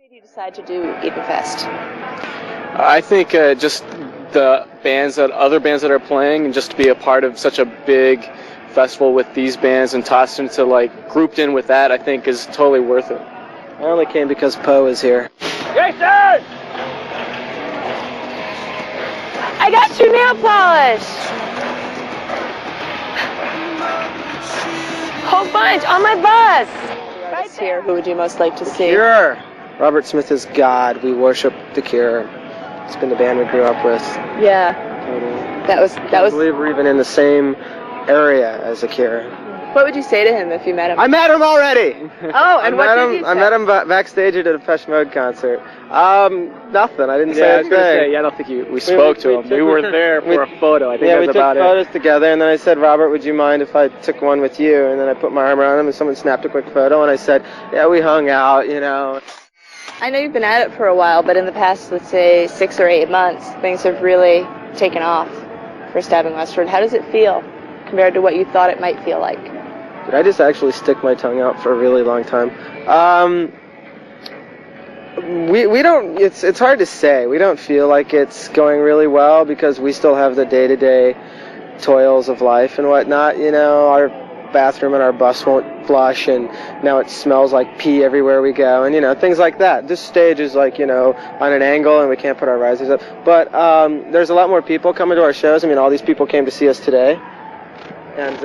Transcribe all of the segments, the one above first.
Did you decide to do Edenfest? I think just the other bands that are playing, and just to be a part of such a big festival with these bands and tossed into grouped in with that, I think is totally worth it. I only came because Poe is here. Jason! I got your nail polish! Whole bunch on my bus! Right here, who would you most like to see? Cure! Robert Smith is God. We worship The Cure. It's been the band we grew up with. Yeah. Totally. That was. I believe we're even in the same area as The Cure. What would you say to him if you met him? I met him already! Oh, and what did you say? I met him backstage at a Depeche Mode concert. Nothing. I didn't say I a was going to say, thing. I don't think we spoke to him. We were there for a photo. I think we that's about took photos together, and then I said, Robert, would you mind if I took one with you? And then I put my arm around him, and someone snapped a quick photo, and I said, yeah, we hung out, you know. I know you've been at it for a while, but in the past, let's say, 6 or 8 months, things have really taken off for Stabbing Westward. How does it feel compared to what you thought it might feel like? Did I just actually stick my tongue out for a really long time? We don't, it's hard to say. We don't feel like it's going really well because we still have the day-to-day toils of life and whatnot, you know. Our bathroom and our bus won't flush, and now it smells like pee everywhere we go, and, you know, things like that. This stage is, like, you know, on an angle, and we can't put our risers up. But there's a lot more people coming to our shows. I mean, all these people came to see us today. And,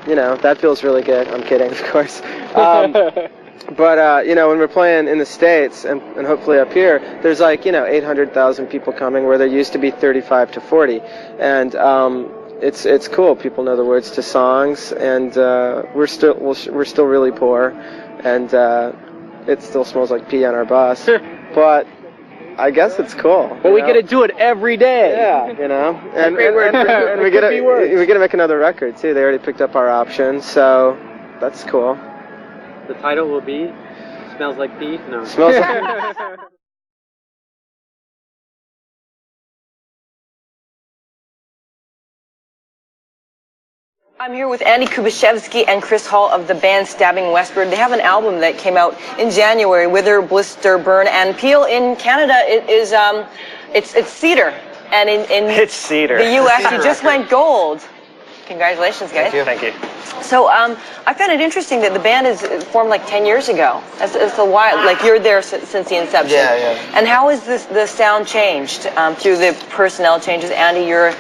you know, that feels really good. I'm kidding, of course. But, you know, when we're playing in the States and hopefully up here, there's 800,000 people coming where there used to be 35 to 40. And it's cool. People know the words to songs, and we're still really poor, and it still smells like pee on our bus. But I guess it's cool. Well, we get to do it every day. Yeah, you know, and we get to make another record too. They already picked up our option, so that's cool. The title will be "Smells Like Pee." No. Smells like. I'm here with Andy Kubashevsky and Chris Hall of the band Stabbing Westward. They have an album that came out in January, Wither, Blister, Burn, and Peel. In Canada, it's Cedar, and in it's Cedar. The U.S., you just went gold. Congratulations, guys. Thank you. So I found it interesting that the band is formed 10 years ago. That's a while. You're there since the inception. Yeah. And how has the sound changed through the personnel changes? Andy, you're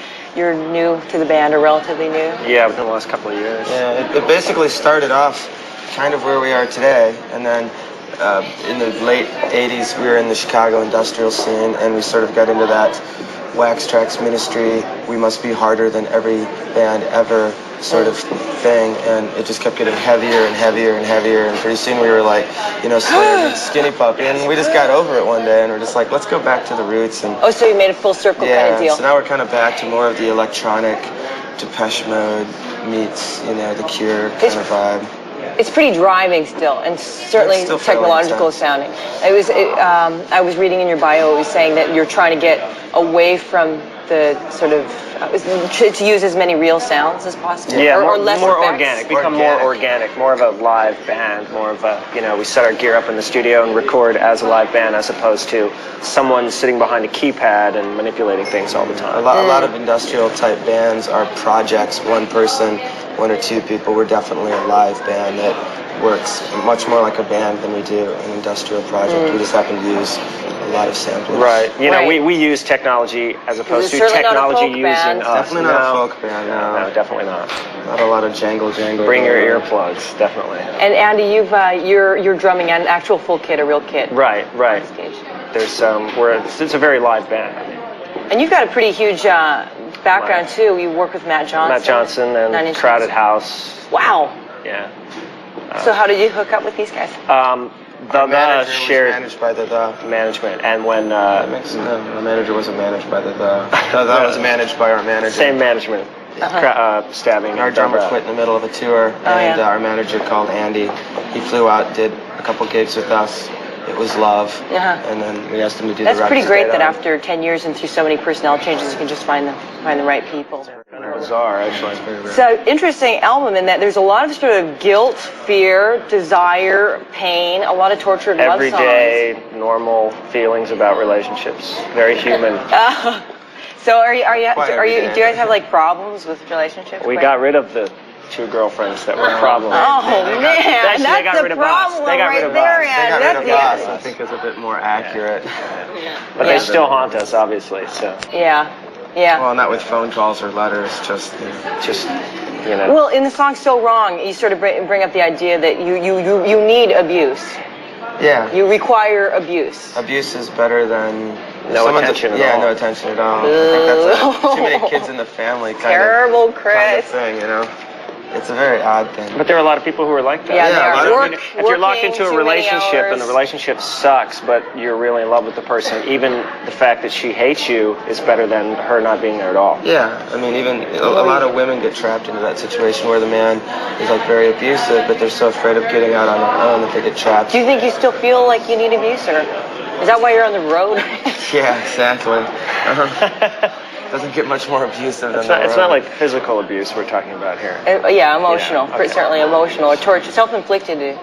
new to the band, or relatively new? Yeah, within the last couple of years. Yeah, it basically started off kind of where we are today, and then in the late 80s we were in the Chicago industrial scene, and we sort of got into that Wax Trax Ministry, we must be harder than every band ever sort of thing, and it just kept getting heavier and heavier and heavier, and pretty soon we were Slayer meets Skinny Puppy, and we just got over it one day, and we're just like, let's go back to the roots. And oh, so you made a full circle kind of deal. So now we're kind of back to more of the electronic Depeche Mode meets, The Cure kind of vibe. It's pretty driving still, and certainly technological sounding. I was reading in your bio, it was saying that you're trying to get away from the sort of to use as many real sounds as possible. Yeah, or less more effects. organic. Become more organic, more of a live band, more of a, we set our gear up in the studio and record as a live band, as opposed to someone sitting behind a keypad and manipulating things all the time. A lot of industrial type bands are projects, one person, one or two people. We're definitely a live band that works much more like a band than we do an industrial project. We just happen to use a lot of samplers. Right. We use technology as opposed to technology using us. Definitely not a folk band, no, definitely not. Not a lot of jangle. Bring your earplugs, definitely. And Andy, you're drumming an actual full kit, a real kit. Right. There's it's a very live band. And you've got a pretty huge background too. You work with Matt Johnson. And Crowded House. Wow. Yeah. So how did you hook up with these guys? The manager was managed by the management, and when the manager wasn't managed by the that was managed by our manager. Same management. Stabbing. Our drummer quit in the middle of a tour, and our manager called Andy. He flew out, did a couple gigs with us. It was love, Uh-huh. and then we asked him to do That's the rest. pretty great that after 10 years and through so many personnel changes, you can just find the right people. Kind of bizarre, actually. So interesting album in that there's a lot of sort of guilt, fear, desire, pain, a lot of tortured love songs. Everyday, normal feelings about relationships. Very human. So do you guys have like problems with relationships? We got rid of the 2 girlfriends that were problems. Oh man, Actually, they got that's rid the of us. problem They got rid right of there, us. They got Ann. rid of That's us, I think is a bit more accurate. But they still haunt us, obviously. So Yeah. Well, not with phone calls or letters, just you know. Well, in the song "So Wrong," you sort of bring up the idea that you need abuse. yeah. You require abuse. Abuse is better than No attention at all. Yeah, no attention at all. I think that's too many kids in the family Terrible, Chris. kind of thing, you know. It's a very odd thing. But there are a lot of people who are like that. Yeah, they are. You know, Work- if you're locked working into a too many relationship and the hours. relationship sucks, but you're really in love with the person, even the fact that she hates you is better than her not being there at all. Yeah, I mean, even a lot of women get trapped into that situation where the man is like very abusive, but they're so afraid of getting out on their own that they get trapped. Do you think you still feel like you need abuse, or is that why you're on the road? Yeah, exactly. Doesn't get much more abusive than It's not like physical abuse we're talking about here. Yeah, emotional. Yeah, okay. Certainly emotional or torture, self-inflicted in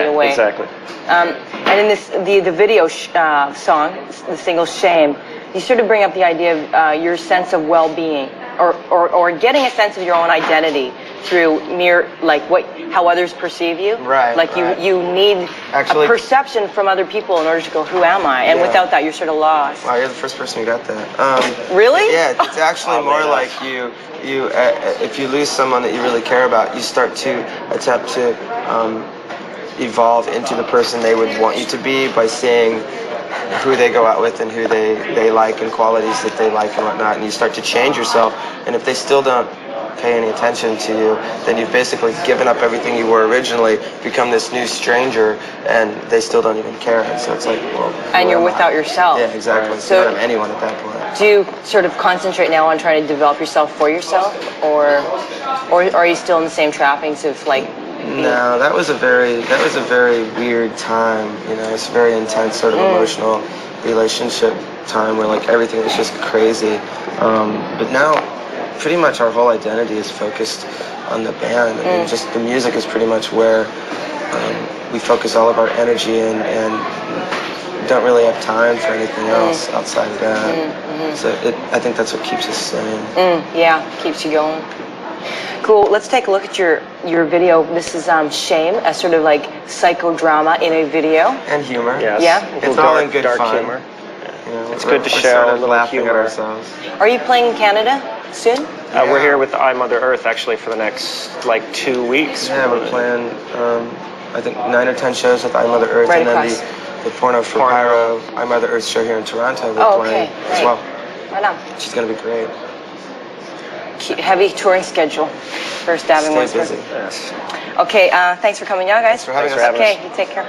a way. Exactly. And in this, the video song, the single "Shame," you sort of bring up the idea of your sense of well-being, or getting a sense of your own identity through how others perceive you. Right. Like right. you need Actually, a perception from other people in order to go, who am I? And Yeah. without that, you're sort of lost. Wow, you're the first person who got that. Really? Yeah, it's actually more like you if you lose someone that you really care about, you start to attempt to evolve into the person they would want you to be by seeing who they go out with and who they like and qualities that they like and whatnot, and you start to change yourself. And if they still don't pay any attention to you, then you've basically given up everything you were originally, become this new stranger, and they still don't even care. And so it's like, well, And you're who am without I? yourself. Yeah, exactly. So- You don't have anyone at that point. Do you sort of concentrate now on trying to develop yourself for yourself, or are you still in the same trappings of like? No, that was a very weird time. You know, it's a very intense sort of emotional relationship time where like everything was just crazy. But now, pretty much our whole identity is focused on the band. I mean, just the music is pretty much where we focus all of our energy and don't really have time for anything else outside of that. So I think that's what keeps us sane. Yeah, keeps you going. Cool. Let's take a look at your video. This is Shame, a sort of like psychodrama in a video. And humor. Yes. Yeah. It's all in good dark fun. humor. You know, It's good to we're show sort a of little laughing humor. at ourselves. Are you playing in Canada soon? We're here with I Mother Earth actually for the next like 2 weeks. Yeah, we're playing, I think 9 or 10 shows with I Mother Earth, Right and then across. the Porno for Pyro, I Mother Earth show here in Toronto. We're playing as Great. well. Right on. She's gonna be great. Heavy touring schedule for Stabbing Stay Westward. busy. Yes. Okay, thanks for coming down, guys. Thanks for having us. Okay, you take care.